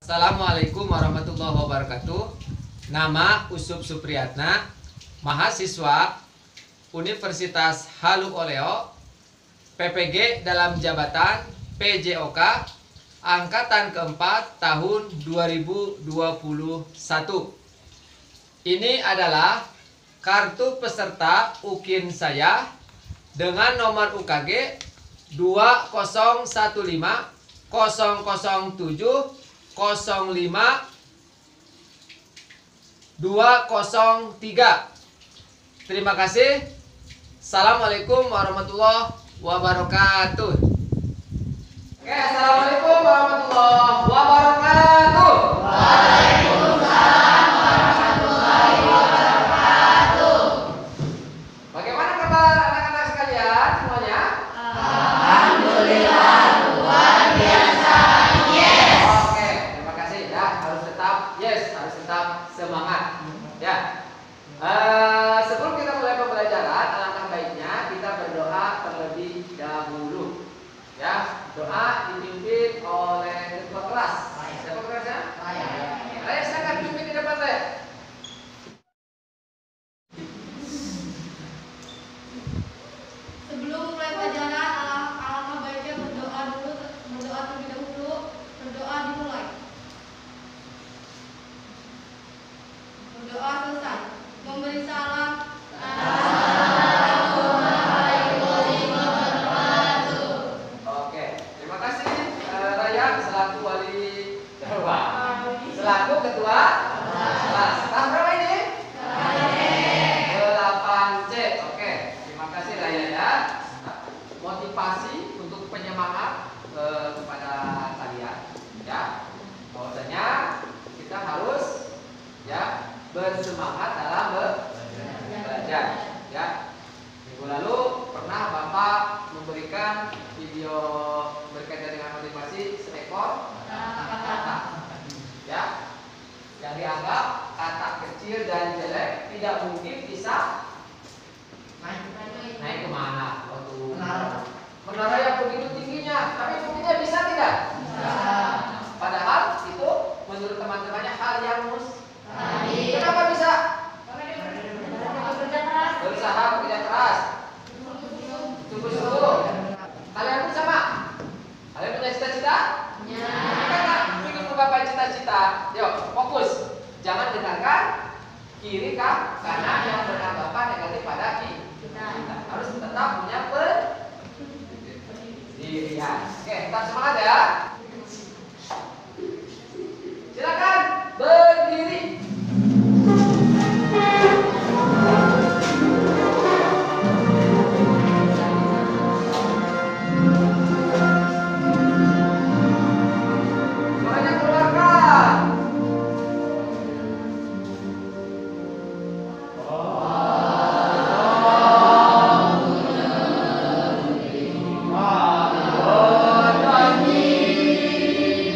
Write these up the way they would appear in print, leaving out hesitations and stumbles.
Assalamualaikum warahmatullahi wabarakatuh. Nama Usup Supriyatna, mahasiswa Universitas Halu Oleo, PPG dalam jabatan PJOK angkatan keempat tahun 2021. Ini adalah kartu peserta UKIN saya dengan nomor UKG 2015 007 05 203. Terima kasih. Assalamualaikum warahmatullahi wabarakatuh. Oke, assalamualaikum warahmatullahi wabarakatuh. Waalaikumsalam warahmatullahi wabarakatuh. Bagaimana kabar anak-anak sekalian semuanya? Alhamdulillah luar biasa. Yes. Oke, terima kasih ya. Harus tetap semangat. Ya. Sebelum kita mulai pembelajaran, alangkah baiknya kita berdoa terlebih dahulu. Ya, doa dipimpin oleh ketua kelas. Siapa kelasnya? Saya silakan pimpin di depan saya. Sebelum mulai pelajaran, alangkah baiknya berdoa terlebih dahulu. Berdoa dimulai. Berdoa selesai. Memberi salam. Oke, terima kasih Raya selaku wali selaku ketua kelas. Kelas berapa ini? 8C. Oke, terima kasih Raya ya. Motivasi untuk penyemangat kepada kalian ya. Bahwasanya kita harus ya bersemangat dalam belajar ya. Minggu lalu pernah Bapak memberikan video berkaitan dengan motivasi seekor kata ya, yang dianggap kata kecil dan jelek tidak mungkin bisa naik kemana waktu menara yang begitu tingginya, tapi buktinya bisa tidak? Padahal itu menurut teman-temannya hal yang mustahil. Kenapa bisa? Berusaha bekerja keras, sungguh-sungguh. Kalian pun sama. Kalian punya cita-cita? Kan ingin menggapai cita-cita. Yuk, fokus. Jangan dengarkan kiri kanan yang beranggapan negatif pada kita. Harus tetap punya pendirian. Oke, tetap semangat ya. Silakan berdiri. Suaranya keluarkan.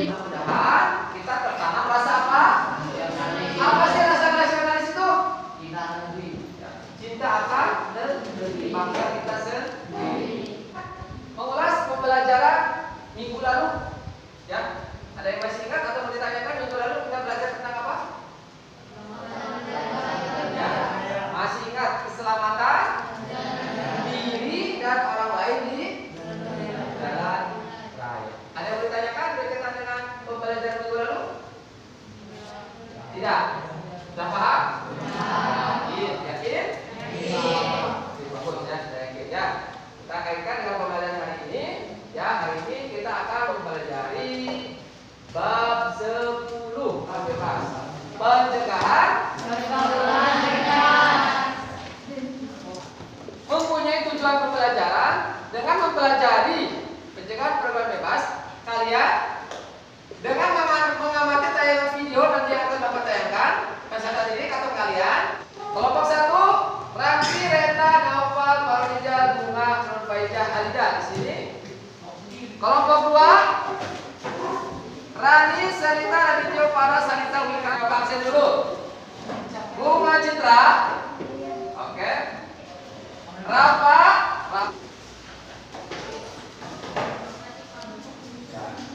Mudah-mudahan kita tertanam rasa apa? Apa sih rasa nasionalis itu? Cinta akan negeri, bangsa kita sendiri. Mengulas pembelajaran minggu lalu, ya. Ada yang masih ingat atau mau ditanyakan minggu lalu kita belajar tentang apa? Ya. Masih ingat keselamatan diri dan orang lain di jalan raya. Ada yang mau ditanyakan berkaitan dengan pembelajaran minggu lalu? Tidak. Sudah paham? Yakin? Bagus ya, sudah yakin ya. Kita kaitkan dengan pembelajaran hari ini. Ya, hari ini kita akan mempelajari bab 10. Bebas. Pencegahan mempunyai tujuan pembelajaran. Dengan mempelajari pencegahan program bebas, kalian dengan mengamati tayangan video nanti yang akan Bapak tayangkan, peserta didik atau kalian. Kelompok 1, Ramzi, Reta, Naufal, Farizal, Bunga, Nurfaijah, Alida di sini. Kelompok 2, Rani, Selita, Radityo, Farah, Sanita, Wika. Bapak absen dulu. Bunga Citra. Oke. Rafa.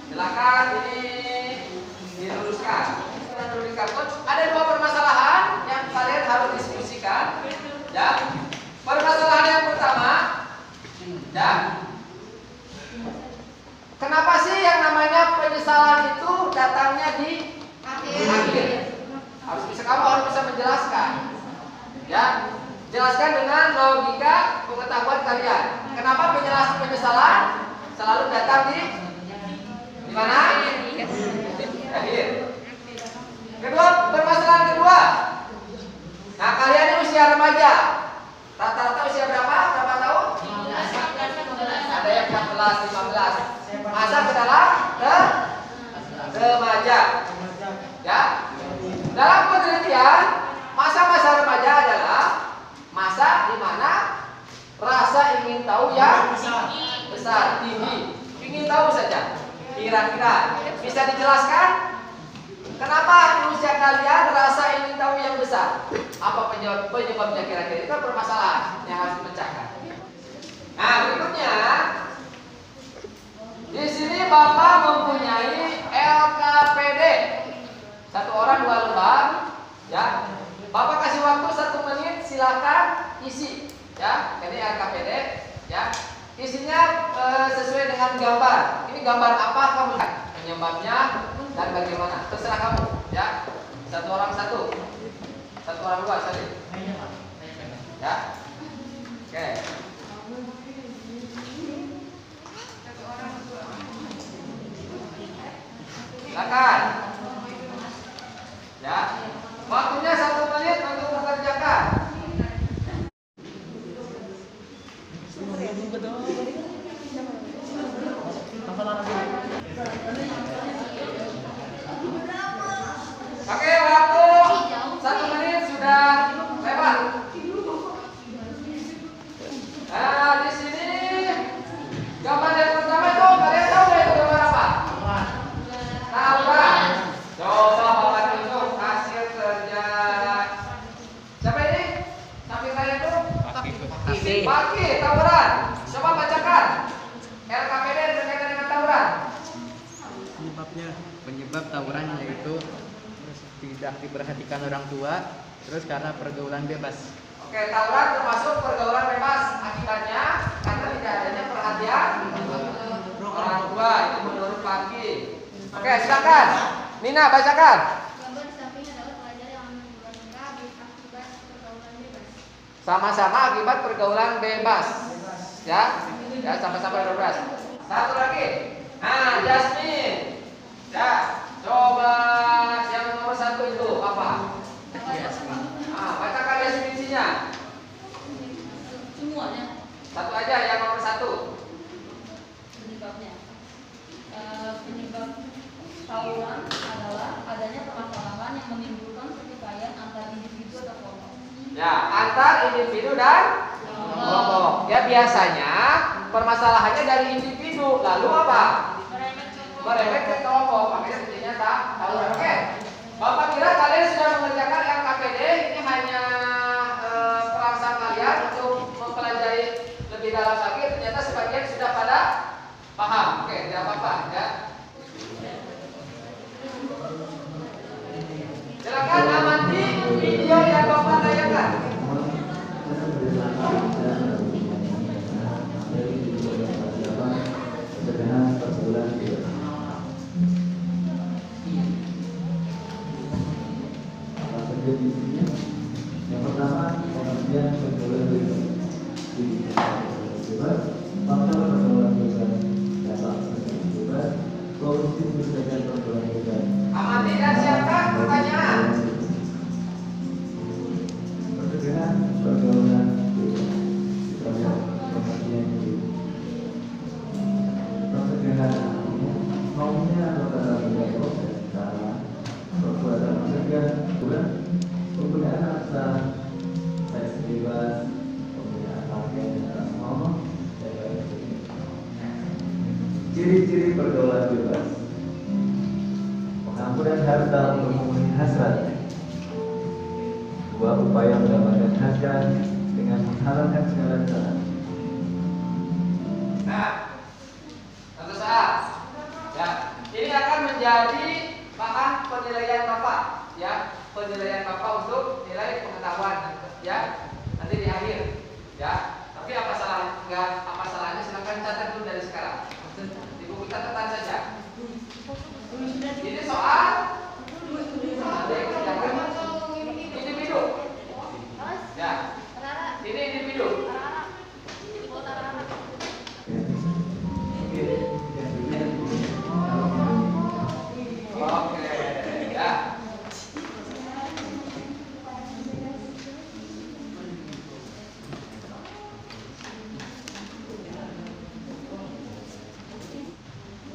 Silakan ini diluruskan. jelaskan. Ada dua permasalahan yang kalian harus diskusikan. Ya. Permasalahan yang pertama, ya. Kenapa sih yang namanya penyesalan itu datangnya di akhir? Kamu harus bisa menjelaskan. Ya. Jelaskan dengan logika pengetahuan kalian. Kenapa penyesalan selalu datang di mana? Di akhir. Kedua, permasalahan kedua. Nah, kalian ini usia remaja. Rata-rata usia berapa? Berapa tahun? 15. Ada yang 14, 15. Masa ke dalam remaja. Ya. Dalam penelitian, masa-masa remaja adalah masa di mana rasa ingin tahu yang besar, tinggi. Ingin tahu saja. Kira-kira bisa dijelaskan? Kenapa di usia kalian rasa ingin tahu yang besar? Apa penyebabnya kira-kira? Itu permasalahan yang harus dipecahkan. Nah, berikutnya di sini Bapak mempunyai LKPD 1 orang 2 lembar, ya. Bapak kasih waktu 1 menit, silakan isi, ya. Ini LKPD, ya. Isinya sesuai dengan gambar. Ini gambar apa kamu lihat? Penyebabnya dan bagaimana? Terserah kamu, ya. 1 orang 1, 1 orang 2, sorry. Ya. Oke. Silakan. Ya. Waktunya 1 menit untuk mengerjakan. Oke, waktu 1 menit sudah lewat. Nah, di sini gambar yang pertama itu kalian tahu nggak itu gambar apa? Tawuran. Coba Bapak tunjuk hasil kerja. Siapa ini? Samping kalian tuh? Paki, tawuran. Coba bacakan. LKPD berkaitan dengan tawuran. Penyebab tawuran yaitu tidak diperhatikan orang tua, terus karena pergaulan bebas. Oke, tawuran termasuk pergaulan bebas. Akibatnya karena tidak adanya perhatian orang tua. Itu menurut Paki. Oke, silakan. Nina, bacakan. Gambar di samping adalah pelajar yang meninggal akibat pergaulan bebas. Sama-sama akibat pergaulan bebas. Ya, ya sama-sama bebas. Satu lagi. Nah, Jasmine. Ya, coba yang nomor 1 itu apa? Ah, bacakan definisinya. Semuanya Satu aja yang nomor 1. penyebabnya. Penyebab tawuran adalah adanya permasalahan yang menimbulkan pertikaian antar individu atau kelompok. Ya, antar individu dan kelompok. Ya, biasanya permasalahannya dari individu, lalu apa? Merembet ke kelompok. Makanya sebenarnya tawuran. Oke. Bapak kira kalian sudah mengerjakan LKPD. Ini hanya perangsang kalian untuk mempelajari lebih dalam lagi. Ternyata sebagian sudah pada paham. Oke, tidak apa-apa, ya. Silakan amati video yang Bapak tayangkan. Yang pertama, pengertian pergaulan bebas. Faktor pergaulan bebas, dampak pergaulan bebas, solusi penyelesaian pergaulan bebas. Amati dan siapkan pertanyaan. Pencegahan pergaulan bebas. Kita lihat pengertian itu. Pencegahan artinya maunya antara berdialog dan cara perbuatan mencegah penggunaan aksa seks bebas, penggunaan pakaian yang rasmani, dan lain sebagainya. Ciri-ciri pergaulan bebas: pengampunan harta untuk memenuhi hasrat, dua upaya mendapatkan harta dengan menghalalkan segala cara. Nah, satu saat. Ya, ini akan menjadi bahan penilaian Bapak, ya, penilaian Bapak untuk nilai pengetahuan, ya, nanti di akhir, ya. Tapi apa salahnya silakan catat dulu dari sekarang. Di buku catatan saja. Ini soal individu, ya. Ini individu. Oke, ya.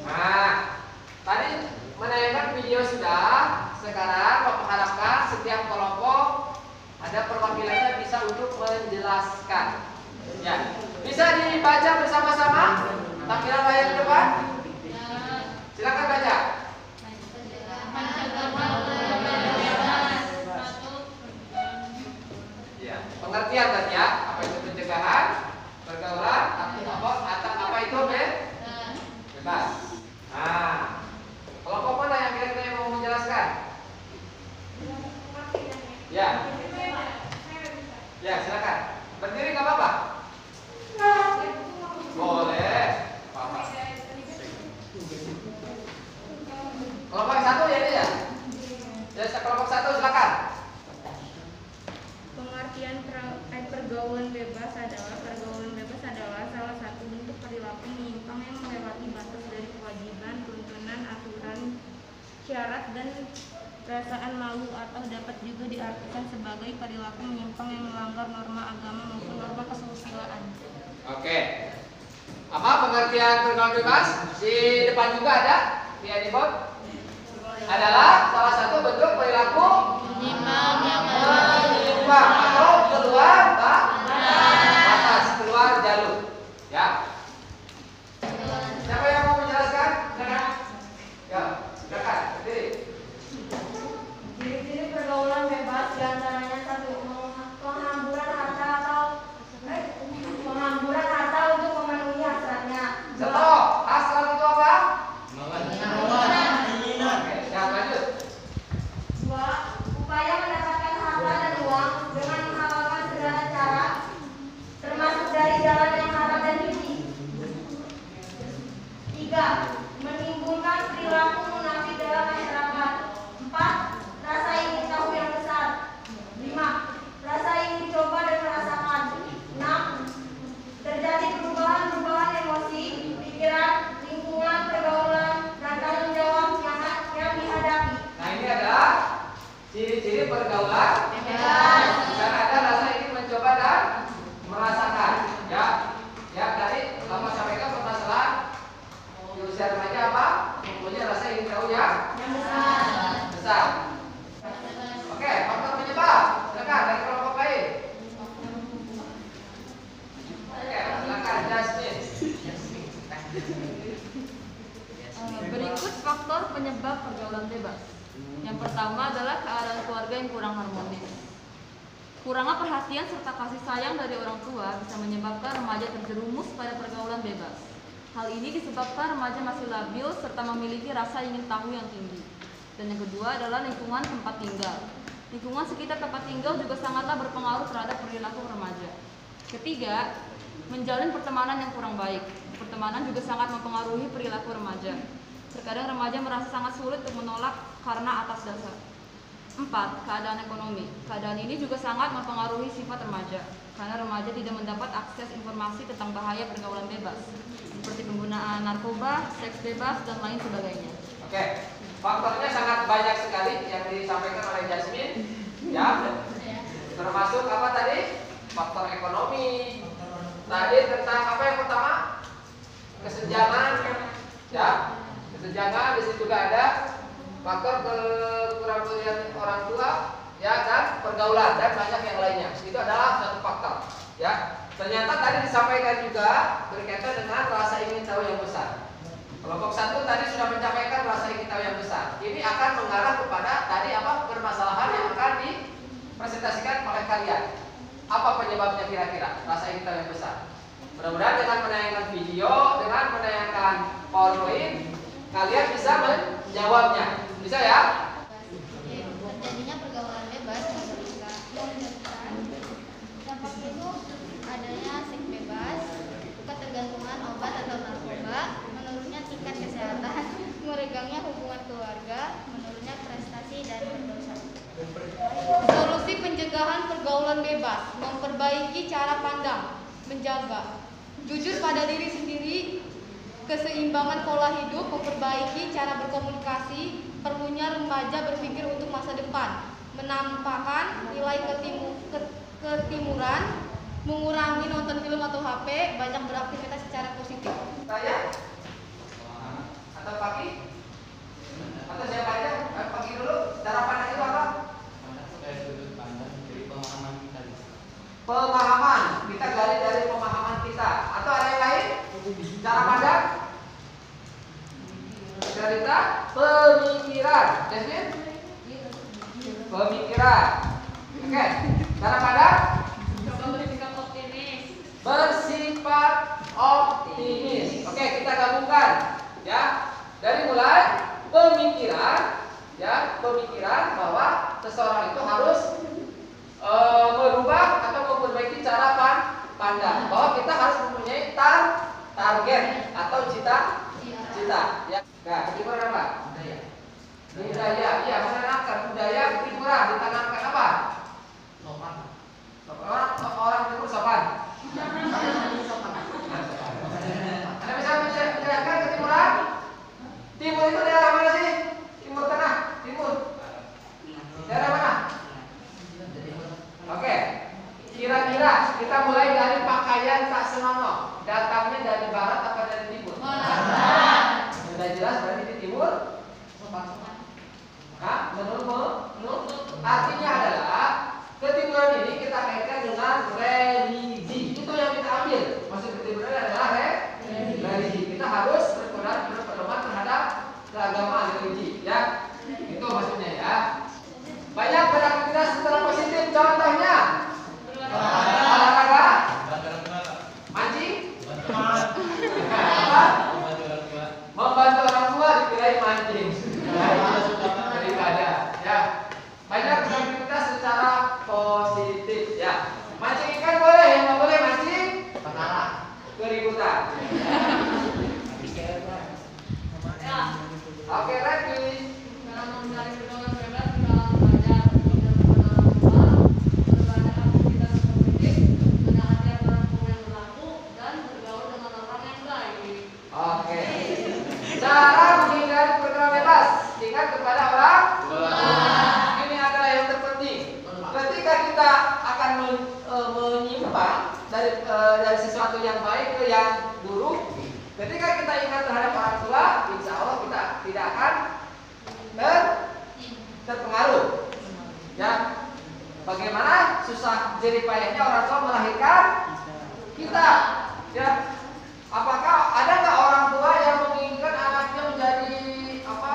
Nah, tadi menayangkan video sudah. Sekarang Bapak harapkan setiap kelompok ada perwakilannya bisa untuk menjelaskan. Ya, bisa dibaca bersama-sama tampilan layar di depan. Silakan baca. Ya, pengertian tadi ya, apa itu pencegahan, pergaulan, atau apa itu bebas. Nah, kelompok mana yang kira-kira yang mau menjelaskan? Ya, ya silakan. Berdiri nggak apa-apa? Boleh. Kelompok satu ya ini ya. Ya kelompok satu silakan. Pengertian pergaulan bebas adalah salah satu bentuk perilaku menyimpang yang melewati batas dari kewajiban, tuntunan, aturan, syarat, dan perasaan malu, atau dapat juga diartikan sebagai perilaku menyimpang yang melanggar norma agama maupun norma kesusilaan. Oke. Apa pengertian pergaulan bebas? Di depan juga ada di handphone. Adalah salah satu bentuk perilaku menyimpang atau keluar batas, keluar jalur. Ya. Siapa yang mau menjelaskan? Silakan. Ya, silakan. Berdiri. Ciri-ciri pergaulan bebas diantaranya satu, penghamburan harta untuk memenuhi hasratnya. Stop. Hasrat itu apa? Oke, ya lanjut. Dua, upaya mendapatkan harta dan uang dengan menghalalkan segala cara, termasuk dari jalan yang haram dan judi. Tiga, menimbulkan perilaku munafik dalam masyarakat. Empat, rasa ingin tahu yang besar. Lima, rasa ingin coba dan merasakan. Enam, terjadi perubahan emosi, pikiran, lingkungan, pergaulan, dan tanggung jawab yang dihadapi. Nah, ini adalah ciri-ciri pergaulan bebas. Karena ada rasa ingin mencoba dan merasakan. Ya, ya tadi Bapak sampaikan permasalahan di usia remaja apa? Mempunyai rasa ingin tahu yang besar. Oke, faktor penyebab. Silakan dari kelompok lain. Oke, silakan Jasmine. Berikut faktor penyebab pergaulan bebas. Yang pertama adalah keadaan keluarga yang kurang harmonis. Kurangnya perhatian serta kasih sayang dari orang tua bisa menyebabkan remaja terjerumus pada pergaulan bebas. Hal ini disebabkan remaja masih labil serta memiliki rasa ingin tahu yang tinggi. Dan yang kedua adalah lingkungan tempat tinggal. Lingkungan sekitar tempat tinggal juga sangatlah berpengaruh terhadap perilaku remaja. Ketiga, menjalin pertemanan yang kurang baik. Pertemanan juga sangat mempengaruhi perilaku remaja. Terkadang remaja merasa sangat sulit untuk menolak karena atas dasar. 4. Keadaan ekonomi. Keadaan ini juga sangat mempengaruhi sifat remaja, karena remaja tidak mendapat akses informasi tentang bahaya pergaulan bebas, seperti penggunaan narkoba, seks bebas, dan lain sebagainya. Oke, faktornya sangat banyak sekali yang disampaikan oleh Jasmine. Ya, termasuk apa tadi? Faktor ekonomi. Tadi tentang apa yang pertama? Kesenjangan. Ya, kesenjangan. Di situ juga ada faktor kekurang-kurangan orang tua, ya, dan pergaulan, dan banyak yang lainnya. Itu adalah satu faktor. Ya, ternyata tadi disampaikan juga berkaitan dengan rasa ingin tahu yang besar. Kelompok satu tadi sudah menyampaikan rasa ingin tahu yang besar. Ini akan mengarah kepada tadi apa permasalahan yang akan dipresentasikan oleh kalian. Apa penyebabnya kira-kira rasa ingin tahu yang besar? Mudah-mudahan dengan menayangkan video, dengan menayangkan PowerPoint, kalian bisa menjawabnya. Bisa ya? memperbaiki cara pandang, menjaga, jujur pada diri sendiri, keseimbangan pola hidup, memperbaiki cara berkomunikasi, perlunya remaja berpikir untuk masa depan, menampakkan nilai ketimuran, mengurangi nonton film atau HP, banyak beraktivitas secara positif. Saya atau pagi atau siapa aja? Pagi dulu. Cara pandang itu apa? Dari sudut pandang, dari pemahaman kita. Pemahaman. Kita gali dari pemahaman kita. Atau ada yang lain? Cara pandang? Cerita pemikiran. Jasmine? Pemikiran. Oke. Cara pandang? Bersikap optimis. Bersifat optimis. Oke, kita gabungkan ya. Dari mulai pemikiran ya, pemikiran bahwa seseorang itu harus merubah atau memperbaiki cara pandang, bahwa kita harus mempunyai target atau cita-cita ya. Nah, ketimuran apa? Budaya. Iya, menanamkan budaya ketimuran, ditanamkan apa? Orang timur sopan. Anda bisa menjelaskan ketimuran? Timur itu daerah mana sih? Timur Tengah, timur. Daerah mana? Oke. Kira-kira kita mulai dari pakaian tak senonoh. Datangnya dari barat apa dari timur? Sudah jelas berarti di timur. Menurut artinya adalah ketimuran ini kita kaitkan dengan religi. Itu yang kita ambil. Maksud ketimuran adalah religi. Kita harus berpedoman terhadap keagamaan religi, ya. Itu maksudnya ya. Banyak beraktivitas secara positif. Contohnya olahraga, mancing, membantu orang tua dikirain mancing. Daripada ya. Banyak beraktivitas secara positif ya. Mancing ikan boleh, yang nggak boleh mancing keributan. Oke, lagi. Dalam menghindari pergaulan bebas di kalangan remaja, berpindah kepada orang tua, berbanyak aktivitas positif, menaati aturan hukum yang berlaku, dan bergaul dengan orang yang baik. Oke. Cara menghindari pergaulan bebas, ingat kepada orang tua. Ini adalah yang terpenting. Ketika kita akan menyimpang dari sesuatu yang baik ke yang buruk, ketika kita ingat terhadap orang tua, insya Allah kita tidak akan terpengaruh. Ya, bagaimana susah jerih payahnya orang tua melahirkan kita? Ya, apakah ada nggak orang tua yang menginginkan anaknya menjadi apa?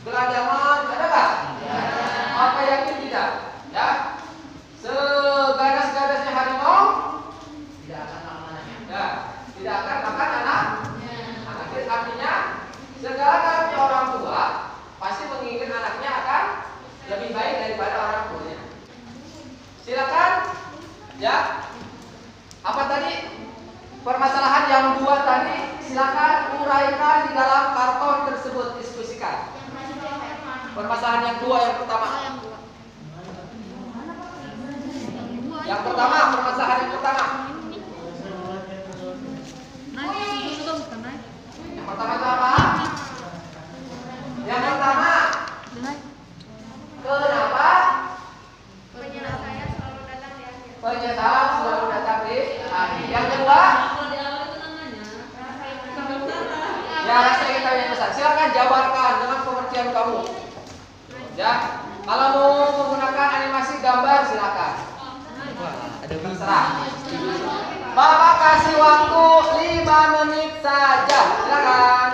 Gelandangan? Ada nggak? Apa yakin tidak? Ya, seganas-ganasnya harimau tidak akan makan anaknya. Ya, tidak akan makan anak. Artinya segala-galanya orang tua pasti menginginkan anaknya akan lebih baik daripada orang tuanya. Silakan, ya. Apa tadi permasalahan yang dua tadi? Silakan uraikan di dalam karton tersebut, diskusikan. Permasalahan yang dua, yang pertama. Yang pertama, permasalahan yang pertama. Yang pertama itu apa? Yang pertama, kenapa Penyesalan selalu datang di akhir. penyesalan selalu datang di akhir? Yang kedua, ya rasa ingin tahu yang besar. Silakan jabarkan dengan pengertian kamu. Ya, kalau mau menggunakan animasi gambar silakan. Terserah. Bapak kasih waktu 5 menit saja. Silakan.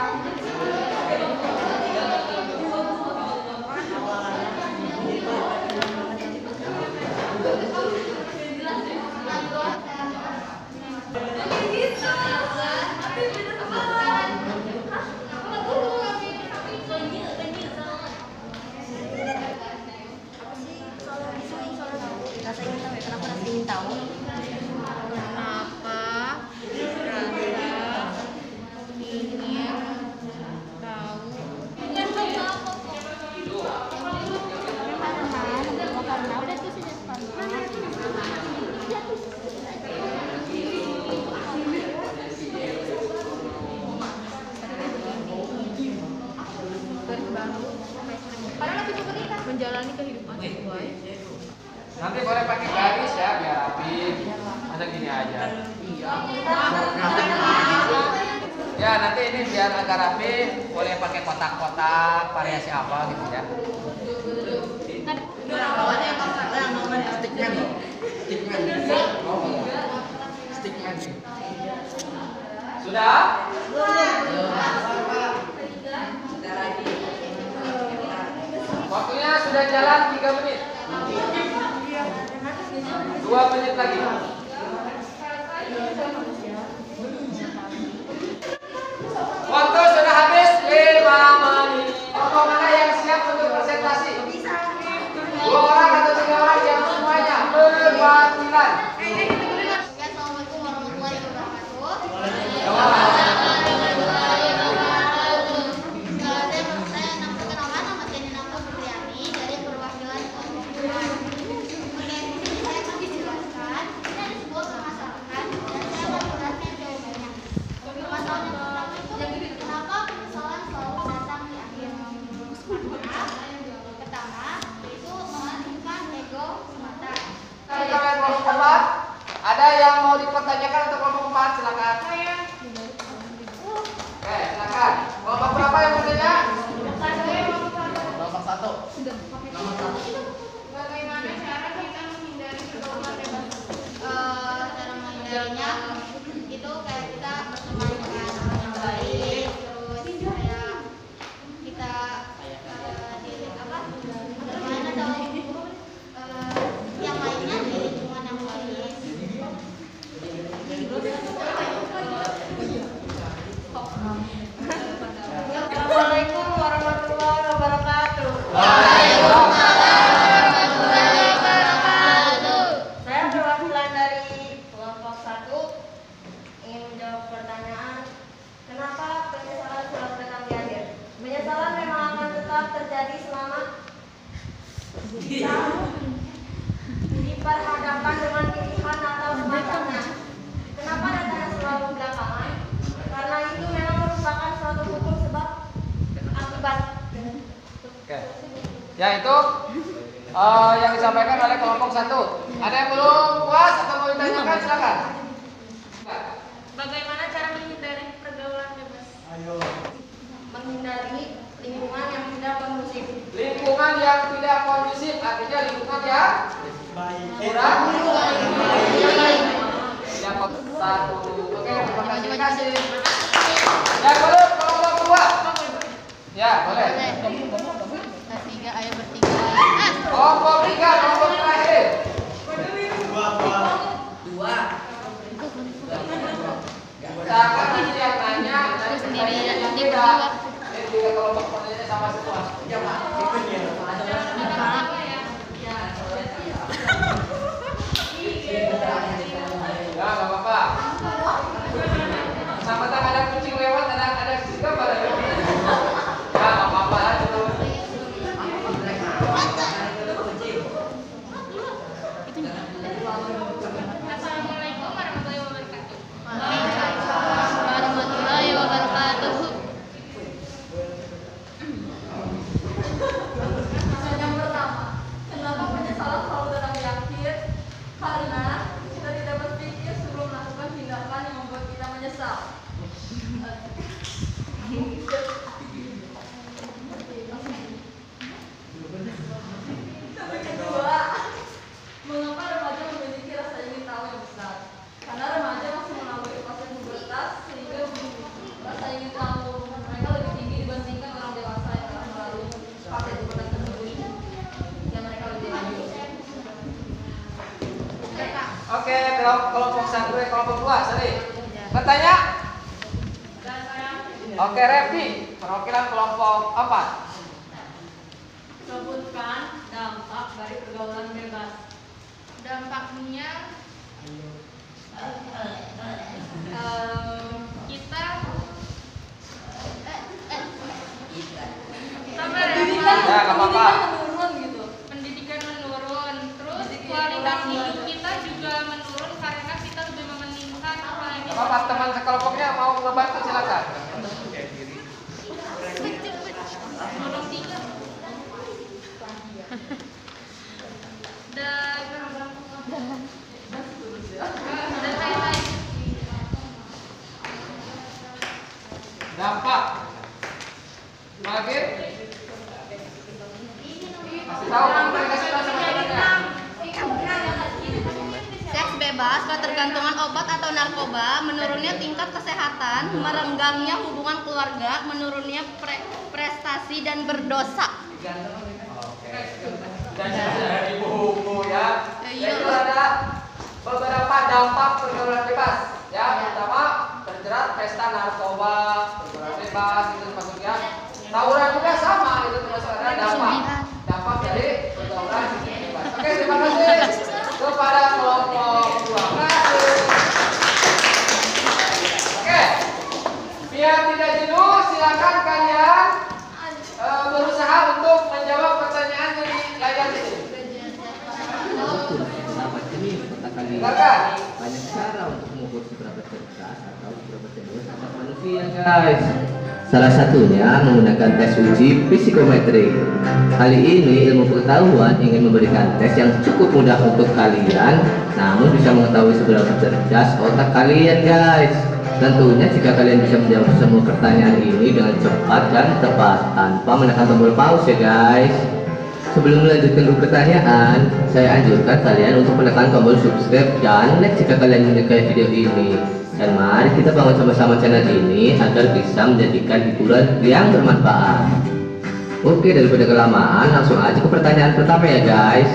Rasa ingin tahu ya, kenapa rasa ingin tahu? Kenapa rasa ingin tahu? Karena udah tuh sudah menjalani kehidupan sesuai. Nanti boleh pakai garis ya biar rapi. Masa gini aja. Ya nanti ini biar agak rapi, boleh pakai kotak-kotak variasi apa gitu ya. Sudah? Waktunya sudah jalan 3 menit. 2 menit lagi. Waktu sudah habis 5 menit. Kelompok mana yang siap untuk presentasi? 2 orang atau 3 orang yang semuanya berwakilan. Assalamualaikum warahmatullahi wabarakatuh. Saya perkenalkan nama saya Nina Fitriani dari perwakilan kelompok 2. Kemudian di sini saya akan dijelaskan ini ada sebuah permasalahan dan saya akan menjelaskan jawabannya. Permasalahan yang pertama itu kenapa penyesalan selalu datang di akhir? Karena pertama yaitu mengalihkan ego semata. Kalian kelompok 4, ada yang mau dipertanyakan untuk kelompok 4? Silakan. Oke, silakan. Kelompok berapa yang bertanya? Kelompok 1. Bagaimana cara kita menghindari pergaulan bebas? Cara menghindarinya itu kayak kita berteman dengan orang yang baik, terus kayak kita bermain atau yang lainnya di lingkungan yang baik. Assalamualaikum warahmatullahi wabarakatuh. Saya perwakilan dari kelompok 1 ingin menjawab pertanyaan kenapa penyesalan selalu datang di akhir. Penyesalan memang akan tetap terjadi selama diperhadapkan dengan pilihan atau semacamnya. Kenapa datangnya selalu belakangan? Karena itu memang merupakan suatu hukum sebab akibat. Oke. Ya itu yang disampaikan oleh kelompok 1. Ada yang belum puas atau mau ditanyakan? Silakan. Bagaimana cara menghindari pergaulan bebas? Menghindari lingkungan yang tidak kondusif. Lingkungan yang tidak kondusif artinya lingkungan yang kurang yang 1. Oke, terima kasih. Ya, boleh kelompok 2. Ya, boleh. Tiga, ayo bertiga. Kelompok 3, kelompok terakhir. Misalkan nanti yang nanya dari Sendiri, pertanyaan yang dia beda. berdua. Jadi 3 kelompok pertanyaannya sama semua. Ya, Pak. Ya, nggak apa-apa. Sama-sama ada kucing lewat, ada gambar. Ya, nggak apa-apa lah itu. Assalamualaikum warahmatullahi wabarakatuh. Waalaikumsalam warahmatullahi wabarakatuh. Yang pertama, kenapa penyesalan selalu datang di akhir? Karena kita tidak berpikir sebelum melakukan tindakan yang membuat kita menyesal. Yang kedua, mengapa remaja memiliki rasa ingin tahu yang besar? Karena remaja masih melalui proses pubertas sehingga rasa ingin tahu mereka lebih tinggi dibandingkan orang dewasa yang telah melalui fase pubertas tersebut yang mereka lebih lanjut. Oke, kelompok 1, kelompok 2, sorry. Bertanya? Oke, Revi, perwakilan kelompok 4. Sebutkan dampak dari pergaulan bebas. Dampaknya kita sabar ya, Ya, nggak apa-apa. Menurun gitu. pendidikan menurun, terus kualitas hidup kita juga menurun karena kita lebih mementingkan apa yang Nggak apa-apa, teman sekelompoknya mau membantu silakan. Tolong tiga. Kasih tahu, kasih tahu sama temannya. Seks bebas, ketergantungan obat atau narkoba, menurunnya tingkat kesehatan, merenggangnya hubungan keluarga, menurunnya prestasi dan berdosa. Oke. Dan dari buku ya. Itu ada beberapa dampak pergaulan bebas. Ya, pertama terjerat pesta narkoba, pergaulan bebas itu termasuk ya. Tawuran juga sama, itu termasuk ada dampak dari pergaulan bebas. Oke, terima kasih kepada kelompok 12. Oke, biar tidak jenuh, silakan kalian berusaha untuk menjawab pertanyaan dari layar ini. Silakan. Banyak cara untuk mengukur seberapa cerdas atau seberapa serius otak manusia, guys. Salah satunya menggunakan tes uji psikometrik. Kali ini ilmu pengetahuan ingin memberikan tes yang cukup mudah untuk kalian, namun bisa mengetahui seberapa cerdas otak kalian, guys. Tentunya jika kalian bisa menjawab semua pertanyaan ini dengan cepat dan tepat tanpa menekan tombol pause ya guys. Sebelum melanjutkan ke pertanyaan, saya anjurkan kalian untuk menekan tombol subscribe dan like jika kalian menyukai video ini. Dan mari kita bangun sama-sama channel ini agar bisa menjadikan hiburan yang bermanfaat. Oke, daripada kelamaan, langsung aja ke pertanyaan pertama ya guys.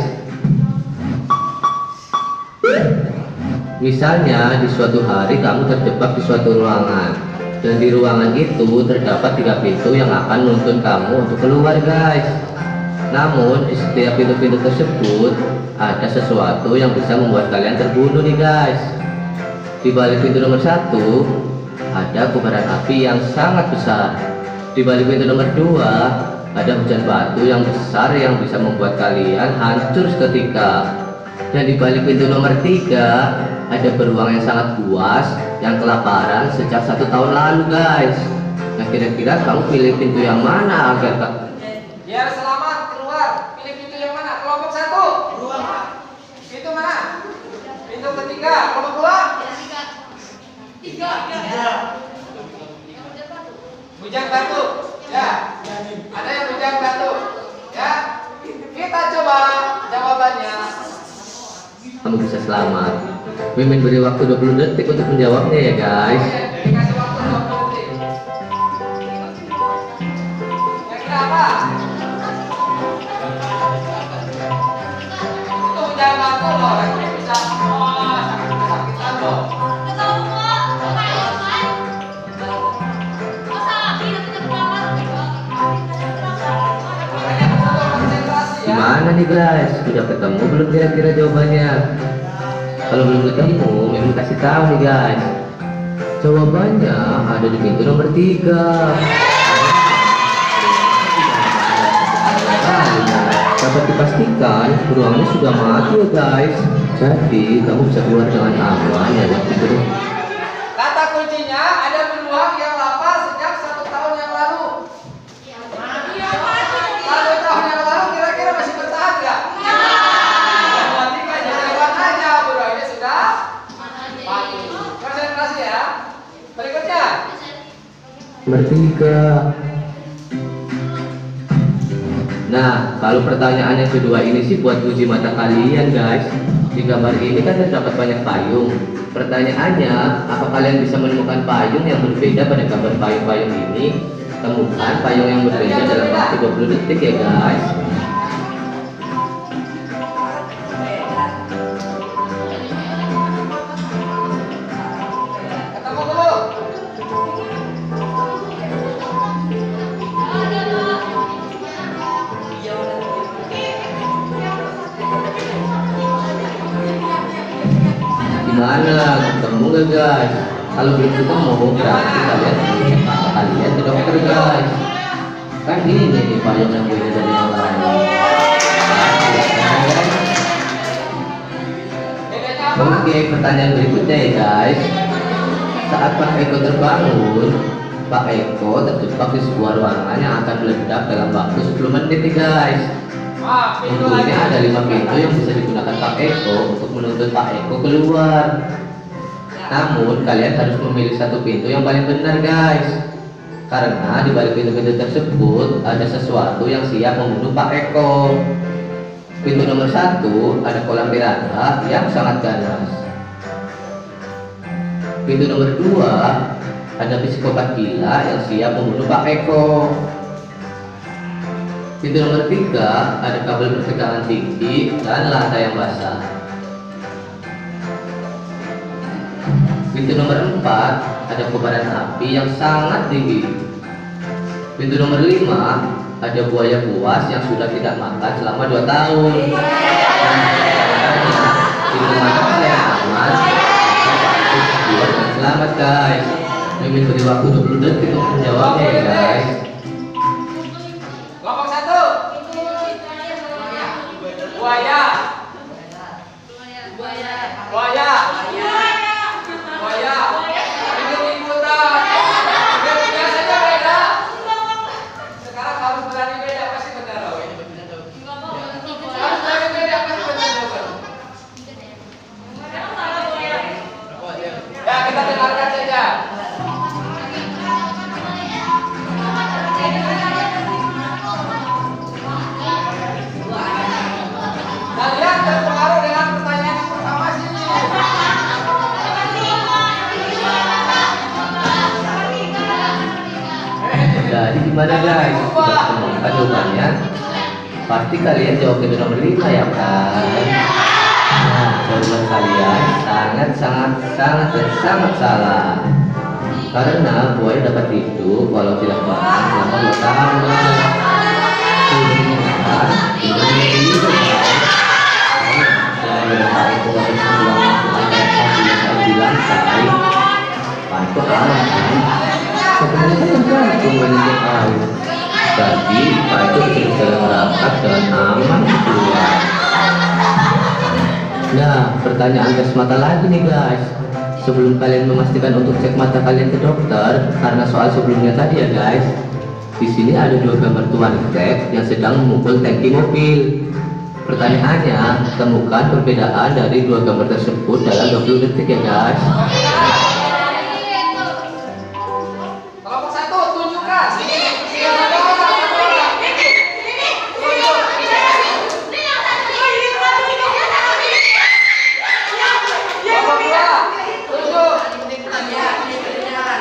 Misalnya di suatu hari kamu terjebak di suatu ruangan, dan di ruangan itu terdapat 3 pintu yang akan menuntun kamu untuk keluar guys. Namun di setiap pintu-pintu tersebut ada sesuatu yang bisa membuat kalian terbunuh nih guys. Di balik pintu nomor 1 ada kobaran api yang sangat besar. Di balik pintu nomor 2 ada hujan batu yang besar yang bisa membuat kalian hancur seketika. Dan di balik pintu nomor 3 ada beruang yang sangat buas yang kelaparan sejak 1 tahun lalu guys. Nah kira-kira kamu pilih pintu yang mana agar Biar selamat keluar, pilih pintu yang mana? Kelompok 1 beruang. Pintu mana? Pintu ketiga. Kelompok 2? 3. Bujang batu. Ya. Ada yang bujang batu. Ya. Kita coba jawabannya. kamu bisa selamat? Mimin beri waktu 20 detik untuk menjawabnya ya guys. Dikasih waktu 20 detik. Kira-kira apa? Itu bujang batu loh. Bisa kesakitan loh. Gimana nih guys? Sudah ketemu belum kira-kira jawabannya? Kalau belum ketemu, Mimin kasih tahu nih guys. Jawabannya ada di pintu nomor 3. Dapat dipastikan ruangnya sudah mati ya guys. Jadi kamu bisa keluar dengan aman ya pintu. Kata kuncinya ada beruang yang lapar sejak 1 tahun yang lalu. 1 tahun yang lalu kira-kira masih bertahan nggak? Berarti kan jawaban aja beruangnya sudah mati. Konsentrasi ya. Berikutnya. Nomor 3. Nah, kalau pertanyaan yang kedua ini sih buat uji mata kalian guys. Di gambar ini kan terdapat banyak payung. Pertanyaannya, apa kalian bisa menemukan payung yang berbeda pada gambar payung-payung ini? Temukan payung yang berbeda dalam waktu 20 detik ya guys. Ketemu dulu. Gimana? Ketemu gak guys? Kalau belum ketemu, berarti kalian ke dokter guys. Kan ini nih payung yang beda dari yang lain. Bedanya apa? Oke, pertanyaan berikutnya ya guys. Saat Pak Eko terbangun, Pak Eko terjebak di sebuah ruangan yang akan meledak dalam waktu 10 menit nih guys. Ah, pintu lagi. Tentunya ada 5 pintu yang bisa digunakan Pak Eko untuk menuntun Pak Eko keluar. Namun kalian harus memilih satu pintu yang paling benar guys. Karena di balik pintu-pintu tersebut ada sesuatu yang siap membunuh Pak Eko. Pintu nomor 1 ada kolam piranha yang sangat ganas. Pintu nomor 2 ada psikopat gila yang siap membunuh Pak Eko. Pintu nomor 3 ada kabel bertegangan tinggi dan lantai yang basah. Pintu nomor 4 ada kobaran api yang sangat tinggi. Pintu nomor 5 ada buaya buas yang sudah tidak makan selama 2 tahun. Pintu mana yang aman? Selamat guys. Mimin beri waktu 20 detik untuk menjawabnya ya guys. Kelompok 1. Buaya. Buaya. Buaya. Ikut-ikutan. Biasanya beda. Sekarang harus berani beda, pasti benar loh. Harus berani beda, pasti benar loh. Ya, kita dengarkan saja. Kalian terpengaruh dengan pertanyaan yang pertama sini. Jadi gimana guys? Sudah temukan jawabannya? Pasti kalian jawab pintu nomor 5 ya kan? Nah, jawaban kalian sangat salah. Karena buaya dapat hidup walau tidak makan selama 2 tahun. Jadi Pak itu bisa berjalan rapat dengan aman keluar. Nah, pertanyaan tes mata lagi nih guys. Sebelum kalian memastikan untuk cek mata kalian ke dokter, karena soal sebelumnya tadi ya guys. Di sini ada 2 gambar tuan tek yang sedang memukul tangki mobil. Pertanyaannya, temukan perbedaan dari 2 gambar tersebut dalam 20 detik ya guys. Kelompok 1, tunjukkan.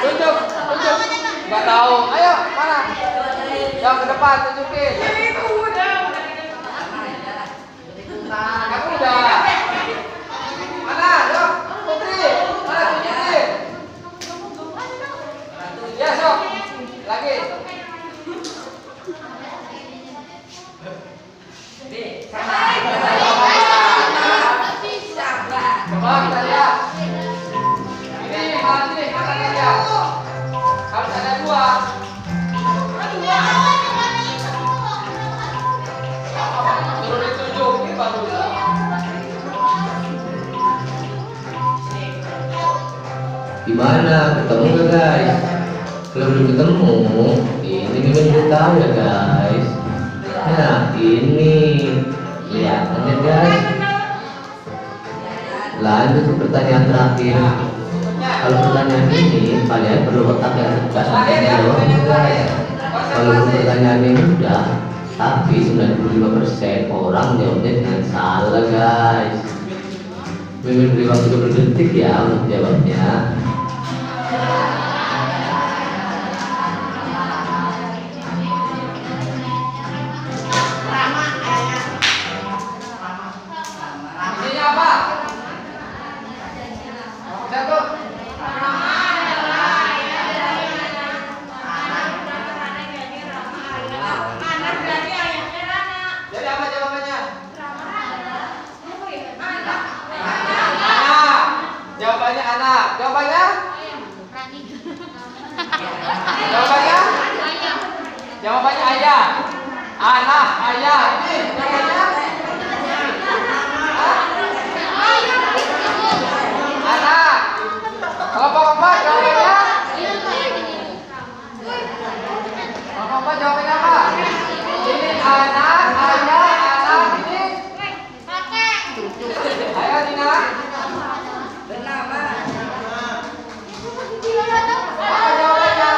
Tunjuk. Nggak tahu. Ayo, mana? Yang ke depan, tunjukin. Aku udah. Mana? Yuk, Putri. Mana tunjukin? Ya, sok. Lagi. Coba kita lihat. Ini mana lihat? Harus ada 2. Suruh ditunjukin baru. Gimana? Ketemu nggak guys? Kalau belum ketemu, ini belum tahu ya guys. Nah, ini lihatnya guys. Lanjut ke pertanyaan terakhir. Kalau pertanyaan ini kalian perlu otak yang cerdas untuk menjawabnya guys. Kalau pertanyaan ini mudah, tapi 95% orang jawabnya dengan salah guys. Mimin beri waktu 20 detik ya untuk jawabnya. Isinya apa? Satu. Jadi apa jawabannya? Anak. Jawabannya anak. Jawabannya? Jawabannya? Jawabannya ayah. Anak, ayah. Ini jawabannya? Anak. Kelompok 4 jawabannya? Kelompok 4 jawabannya apa? Ini anak, ayah, anak, ini? Ayo Dina. Apa jawabannya?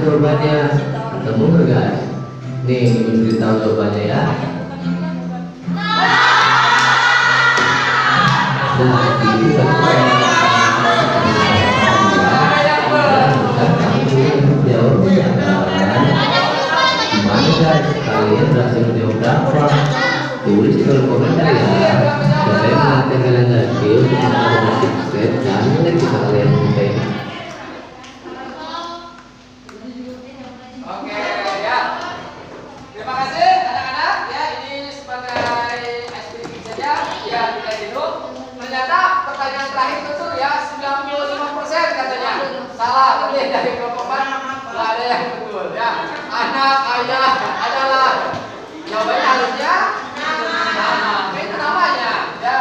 jawabannya? Ketemu nggak guys? Nih, beritahu jawabannya ya. Nah, itu kan jawabnya gimana guys? Kalian berhasil menjawab berapa? Tulis di kolom komentar ya. Saya mengingatkan kalian lagi untuk melakukan subscribe dan like jika kalian menyukai. Oke, ya. Terima kasih anak-anak. Ya, ini sebagai ice breaking saja. Ya, kita dulu. Ternyata pertanyaan terakhir itu ya 95% katanya salah. Tapi dari kelompok 4 nggak ada yang betul. Ya, anak, ayah adalah jawabannya harusnya nama. Itu namanya. Ya,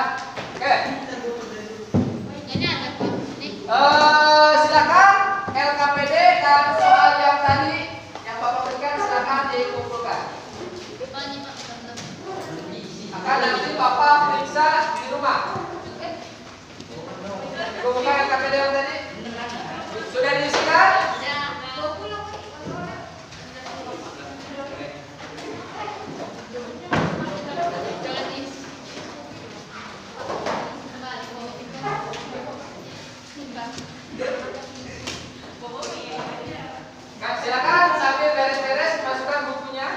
oke. Silakan LKPD dan soal yang tadi yang Bapak berikan silakan dikumpulkan. Akan nanti Bapak periksa di rumah. Dikumpulkan LKPD yang tadi. Sudah diisikan? Kak, silakan sambil beres-beres masukkan bukunya.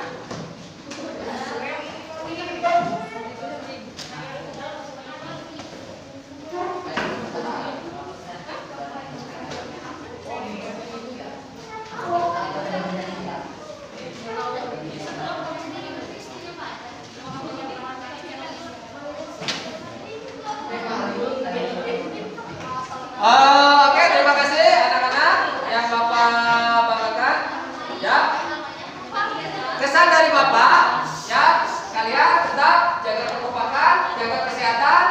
Oke, terima kasih anak-anak yang Bapak banggakan. Ya, kesan dari Bapak, ya, kalian tetap jaga kekompakan, jaga kesehatan.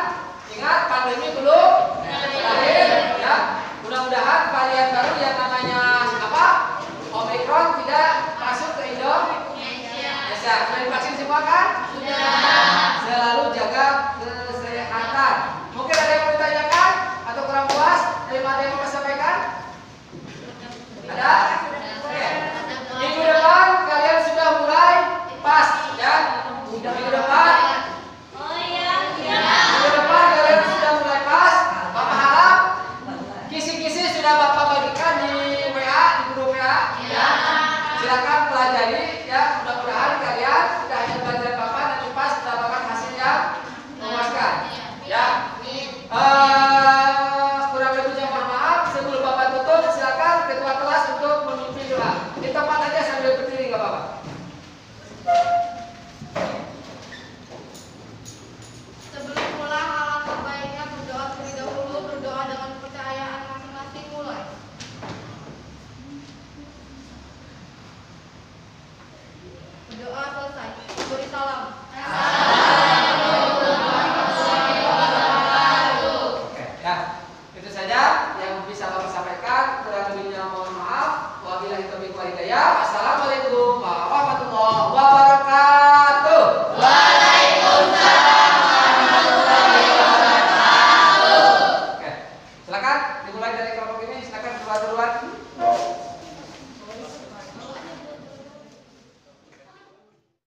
Ingat,